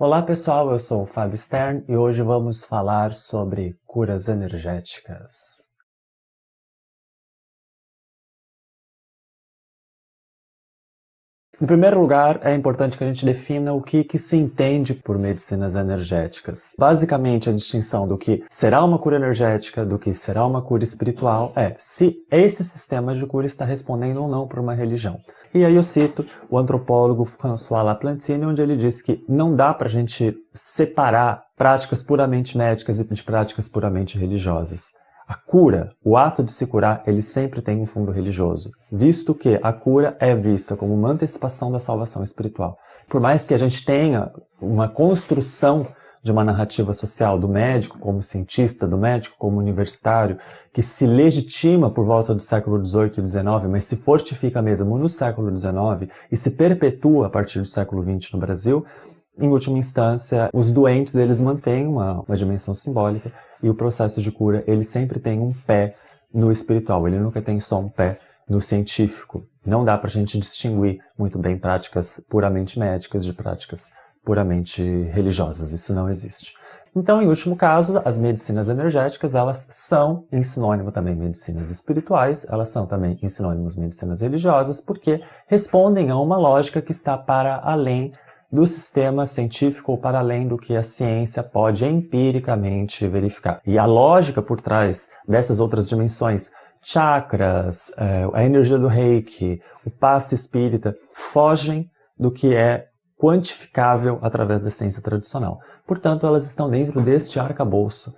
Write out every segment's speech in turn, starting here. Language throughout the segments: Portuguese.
Olá pessoal, eu sou o Fábio Stern e hoje vamos falar sobre curas energéticas. Em primeiro lugar, é importante que a gente defina o que se entende por medicinas energéticas. Basicamente, a distinção do que será uma cura energética, do que será uma cura espiritual, é se esse sistema de cura está respondendo ou não por uma religião. E aí eu cito o antropólogo François Laplantine, onde ele diz que não dá para a gente separar práticas puramente médicas e de práticas puramente religiosas. A cura, o ato de se curar, ele sempre tem um fundo religioso, visto que a cura é vista como uma antecipação da salvação espiritual. Por mais que a gente tenha uma construção de uma narrativa social do médico como cientista, do médico como universitário, que se legitima por volta do século XVIII e XIX, mas se fortifica mesmo no século XIX e se perpetua a partir do século XX no Brasil, em última instância, os doentes eles mantêm uma dimensão simbólica e o processo de cura ele sempre tem um pé no espiritual, ele nunca tem só um pé no científico. Não dá para a gente distinguir muito bem práticas puramente médicas de práticas puramente religiosas, isso não existe. Então, em último caso, as medicinas energéticas, elas são em sinônimo também medicinas espirituais, elas são também em sinônimos medicinas religiosas, porque respondem a uma lógica que está para além do sistema científico ou para além do que a ciência pode empiricamente verificar. E a lógica por trás dessas outras dimensões, chakras, a energia do reiki, o passe espírita, fogem do que é quantificável através da ciência tradicional. Portanto, elas estão dentro deste arcabouço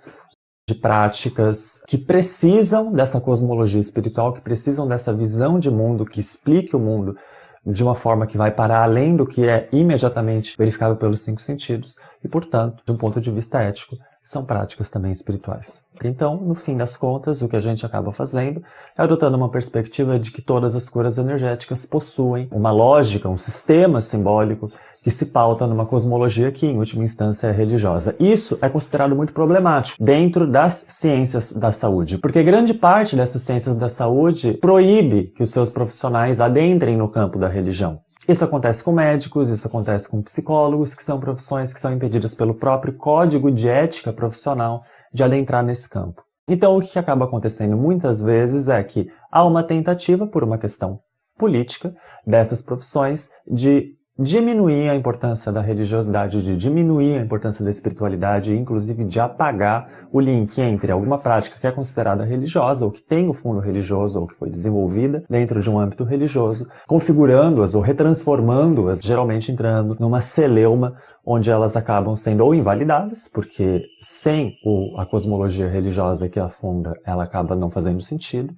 de práticas que precisam dessa cosmologia espiritual, que precisam dessa visão de mundo que explique o mundo de uma forma que vai para além do que é imediatamente verificável pelos 5 sentidos e, portanto, de um ponto de vista ético, são práticas também espirituais. Então, no fim das contas, o que a gente acaba fazendo é adotando uma perspectiva de que todas as curas energéticas possuem uma lógica, um sistema simbólico que se pauta numa cosmologia que, em última instância, é religiosa. Isso é considerado muito problemático dentro das ciências da saúde, porque grande parte dessas ciências da saúde proíbe que os seus profissionais adentrem no campo da religião. Isso acontece com médicos, isso acontece com psicólogos, que são profissões que são impedidas pelo próprio código de ética profissional de adentrar nesse campo. Então, o que acaba acontecendo muitas vezes é que há uma tentativa, por uma questão política, dessas profissões de diminuir a importância da religiosidade, de diminuir a importância da espiritualidade e, inclusive, de apagar o link entre alguma prática que é considerada religiosa, ou que tem o fundo religioso, ou que foi desenvolvida dentro de um âmbito religioso, configurando-as ou retransformando-as, geralmente entrando numa celeuma onde elas acabam sendo ou invalidadas, porque sem a cosmologia religiosa que a funda, ela acaba não fazendo sentido,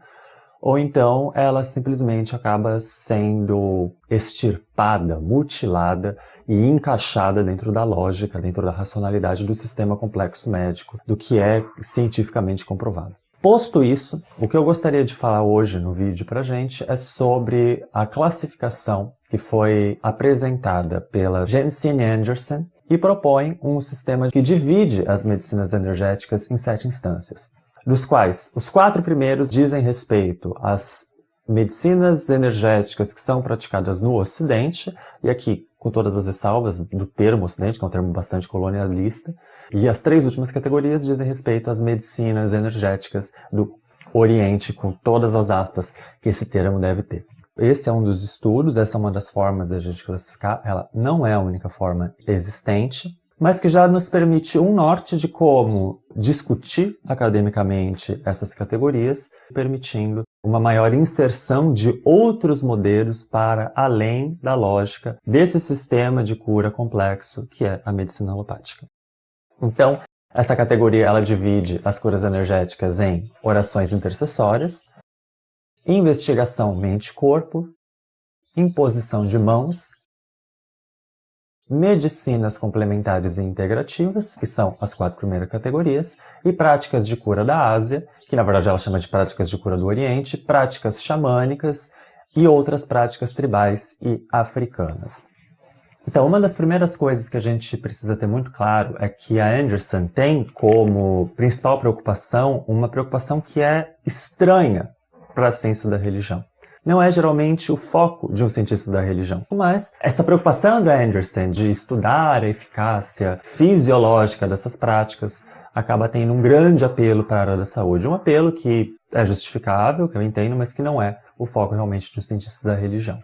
ou então ela simplesmente acaba sendo extirpada, mutilada e encaixada dentro da lógica, dentro da racionalidade do sistema complexo médico, do que é cientificamente comprovado. Posto isso, o que eu gostaria de falar hoje no vídeo pra gente é sobre a classificação que foi apresentada pela Jensine Anderson e propõe um sistema que divide as medicinas energéticas em 7 instâncias, dos quais os 4 primeiros dizem respeito às medicinas energéticas que são praticadas no Ocidente, e aqui com todas as ressalvas do termo Ocidente, que é um termo bastante colonialista, e as 3 últimas categorias dizem respeito às medicinas energéticas do Oriente, com todas as aspas que esse termo deve ter. Esse é um dos estudos, essa é uma das formas da gente classificar, ela não é a única forma existente, mas que já nos permite um norte de como discutir academicamente essas categorias, permitindo uma maior inserção de outros modelos para além da lógica desse sistema de cura complexo que é a medicina alopática. Então, essa categoria ela divide as curas energéticas em orações intercessórias, investigação mente-corpo, imposição de mãos, medicinas complementares e integrativas, que são as 4 primeiras categorias, e práticas de cura da Ásia, que na verdade ela chama de práticas de cura do Oriente, práticas xamânicas e outras práticas tribais e africanas. Então, uma das primeiras coisas que a gente precisa ter muito claro é que a Anderson tem como principal preocupação uma preocupação que é estranha para a ciência da religião. não é geralmente o foco de um cientista da religião. Mas essa preocupação do Anderson de estudar a eficácia fisiológica dessas práticas acaba tendo um grande apelo para a área da saúde. Um apelo que é justificável, que eu entendo, mas que não é o foco realmente de um cientista da religião.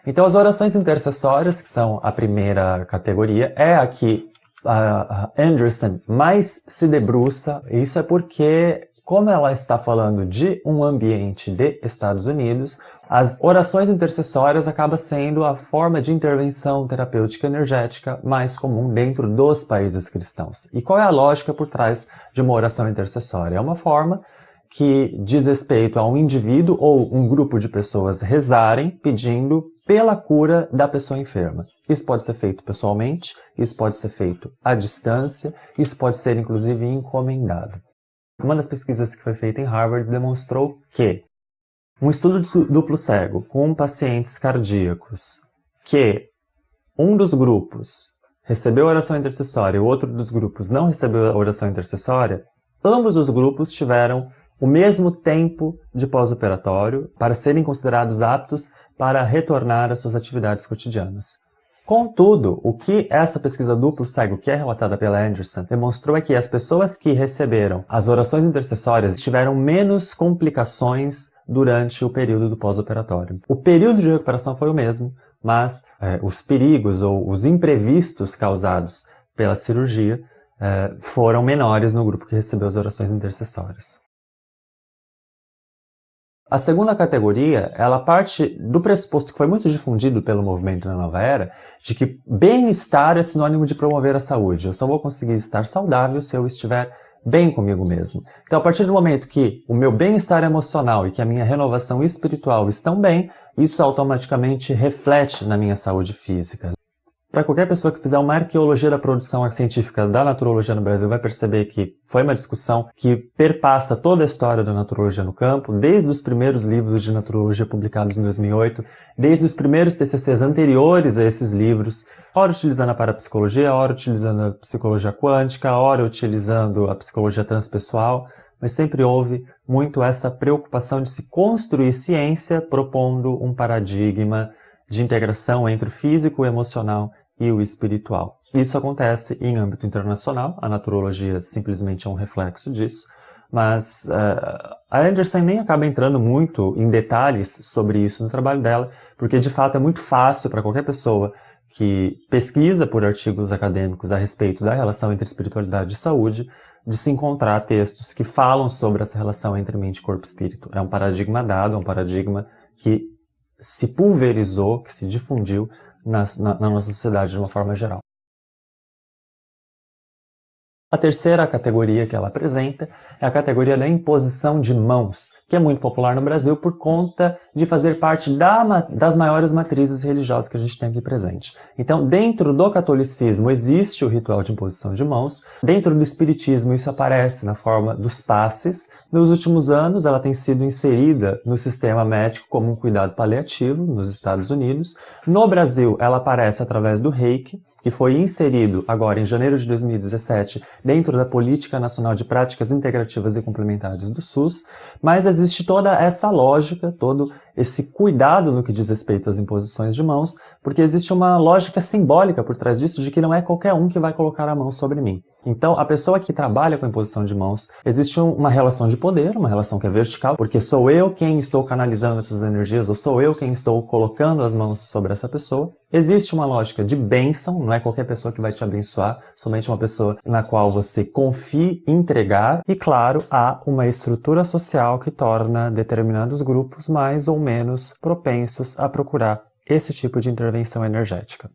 Então, as orações intercessórias, que são a primeira categoria, é a que a Anderson mais se debruça. Isso é porque, como ela está falando de um ambiente de Estados Unidos, as orações intercessórias acabam sendo a forma de intervenção terapêutica energética mais comum dentro dos países cristãos. E qual é a lógica por trás de uma oração intercessória? É uma forma que diz respeito a um indivíduo ou um grupo de pessoas rezarem pedindo pela cura da pessoa enferma. Isso pode ser feito pessoalmente, isso pode ser feito à distância, isso pode ser inclusive encomendado. Uma das pesquisas que foi feita em Harvard demonstrou que um estudo duplo cego com pacientes cardíacos que um dos grupos recebeu a oração intercessória e o outro dos grupos não recebeu a oração intercessória, ambos os grupos tiveram o mesmo tempo de pós-operatório para serem considerados aptos para retornar às suas atividades cotidianas. Contudo, o que essa pesquisa duplo cego, que é relatada pela Anderson, demonstrou é que as pessoas que receberam as orações intercessórias tiveram menos complicações durante o período do pós-operatório. O período de recuperação foi o mesmo, mas os perigos ou os imprevistos causados pela cirurgia foram menores no grupo que recebeu as orações intercessórias. A segunda categoria, ela parte do pressuposto que foi muito difundido pelo movimento da Nova Era, de que bem-estar é sinônimo de promover a saúde. Eu só vou conseguir estar saudável se eu estiver bem comigo mesmo. Então, a partir do momento que o meu bem-estar emocional e que a minha renovação espiritual estão bem, isso automaticamente reflete na minha saúde física. Para qualquer pessoa que fizer uma arqueologia da produção científica da naturologia no Brasil, vai perceber que foi uma discussão que perpassa toda a história da naturologia no campo, desde os primeiros livros de naturologia publicados em 2008, desde os primeiros TCCs anteriores a esses livros, ora utilizando a parapsicologia, ora utilizando a psicologia quântica, ora utilizando a psicologia transpessoal, mas sempre houve muito essa preocupação de se construir ciência propondo um paradigma de integração entre o físico, o emocional e o espiritual. Isso acontece em âmbito internacional, a naturologia simplesmente é um reflexo disso, mas a Anderson nem acaba entrando muito em detalhes sobre isso no trabalho dela, porque de fato é muito fácil para qualquer pessoa que pesquisa por artigos acadêmicos a respeito da relação entre espiritualidade e saúde, de se encontrar textos que falam sobre essa relação entre mente, corpo e espírito. É um paradigma dado, é um paradigma que se pulverizou, que se difundiu na nossa sociedade de uma forma geral. A terceira categoria que ela apresenta é a categoria da imposição de mãos, que é muito popular no Brasil por conta de fazer parte das maiores matrizes religiosas que a gente tem aqui presente. Então, dentro do catolicismo existe o ritual de imposição de mãos, dentro do espiritismo isso aparece na forma dos passes. Nos últimos anos ela tem sido inserida no sistema médico como um cuidado paliativo nos Estados Unidos. No Brasil ela aparece através do Reiki, que foi inserido agora em janeiro de 2017 dentro da Política Nacional de Práticas Integrativas e Complementares do SUS, mas existe toda essa lógica, todo esse cuidado no que diz respeito às imposições de mãos, porque existe uma lógica simbólica por trás disso de que não é qualquer um que vai colocar a mão sobre mim. Então, a pessoa que trabalha com imposição de mãos, existe uma relação de poder, uma relação que é vertical, porque sou eu quem estou canalizando essas energias, ou sou eu quem estou colocando as mãos sobre essa pessoa. Existe uma lógica de bênção, não é qualquer pessoa que vai te abençoar, somente uma pessoa na qual você confie em entregar. E claro, há uma estrutura social que torna determinados grupos mais ou menos propensos a procurar esse tipo de intervenção energética.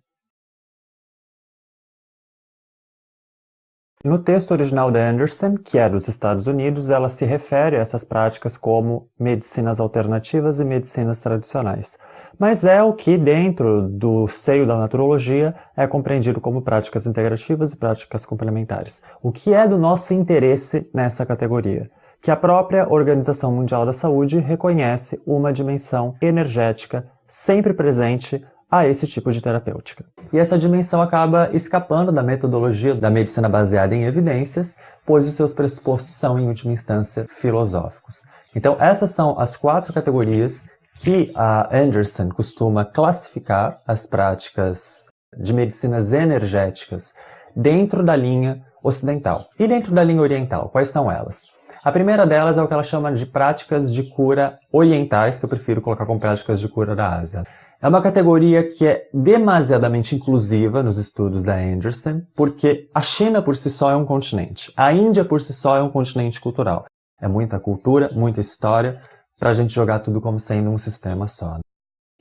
No texto original da Anderson, que é dos Estados Unidos, ela se refere a essas práticas como medicinas alternativas e medicinas tradicionais. Mas é o que, dentro do seio da naturologia, é compreendido como práticas integrativas e práticas complementares. O que é do nosso interesse nessa categoria? Que a própria Organização Mundial da Saúde reconhece uma dimensão energética sempre presente a esse tipo de terapêutica. E essa dimensão acaba escapando da metodologia da medicina baseada em evidências, pois os seus pressupostos são, em última instância, filosóficos. Então, essas são as 4 categorias que a Anderson costuma classificar as práticas de medicinas energéticas dentro da linha ocidental. E dentro da linha oriental, quais são elas? A primeira delas é o que ela chama de práticas de cura orientais, que eu prefiro colocar como práticas de cura da Ásia. É uma categoria que é demasiadamente inclusiva nos estudos da Anderson, porque a China por si só é um continente. A Índia por si só é um continente cultural. É muita cultura, muita história, para a gente jogar tudo como sendo um sistema só.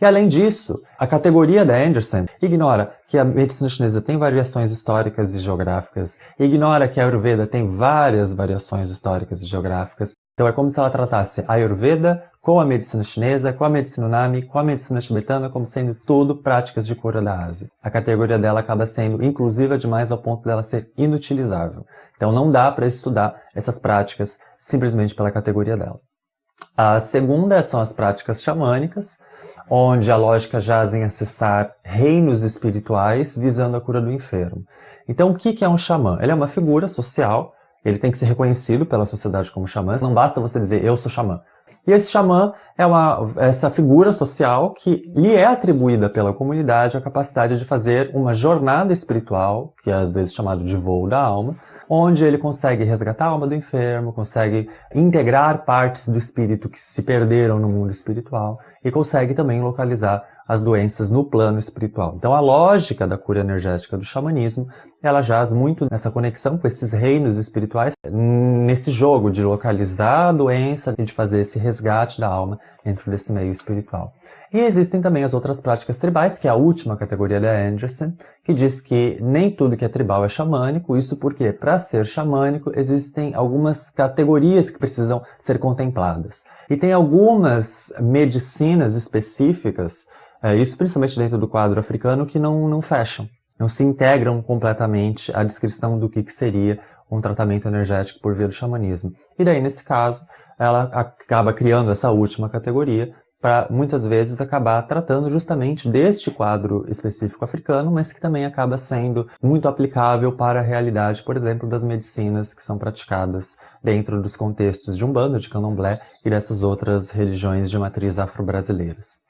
E além disso, a categoria da Anderson ignora que a medicina chinesa tem variações históricas e geográficas, ignora que a Ayurveda tem várias variações históricas e geográficas. Então é como se ela tratasse a Ayurveda com a medicina chinesa, com a medicina Unami, com a medicina tibetana, como sendo tudo práticas de cura da Ásia. A categoria dela acaba sendo inclusiva demais ao ponto dela ser inutilizável. Então não dá para estudar essas práticas simplesmente pela categoria dela. A segunda são as práticas xamânicas, onde a lógica jaz em acessar reinos espirituais visando a cura do enfermo. Então, o que é um xamã? Ele é uma figura social, ele tem que ser reconhecido pela sociedade como xamã, não basta você dizer, eu sou xamã. E esse xamã é essa figura social que lhe é atribuída pela comunidade a capacidade de fazer uma jornada espiritual, que é às vezes chamado de voo da alma, onde ele consegue resgatar a alma do enfermo, consegue integrar partes do espírito que se perderam no mundo espiritual e consegue também localizar as doenças no plano espiritual. Então a lógica da cura energética do xamanismo, ela jaz muito nessa conexão com esses reinos espirituais, nesse jogo de localizar a doença e de fazer esse resgate da alma dentro desse meio espiritual. E existem também as outras práticas tribais, que é a última categoria da Anderson, que diz que nem tudo que é tribal é xamânico, isso porque, para ser xamânico, existem algumas categorias que precisam ser contempladas. E tem algumas medicinas específicas, isso principalmente dentro do quadro africano, que não fecham, não se integram completamente à descrição do que seria um tratamento energético por via do xamanismo. E daí, nesse caso, ela acaba criando essa última categoria, para muitas vezes acabar tratando justamente deste quadro específico africano, mas que também acaba sendo muito aplicável para a realidade, por exemplo, das medicinas que são praticadas dentro dos contextos de Umbanda, de Candomblé e dessas outras religiões de matriz afro-brasileiras.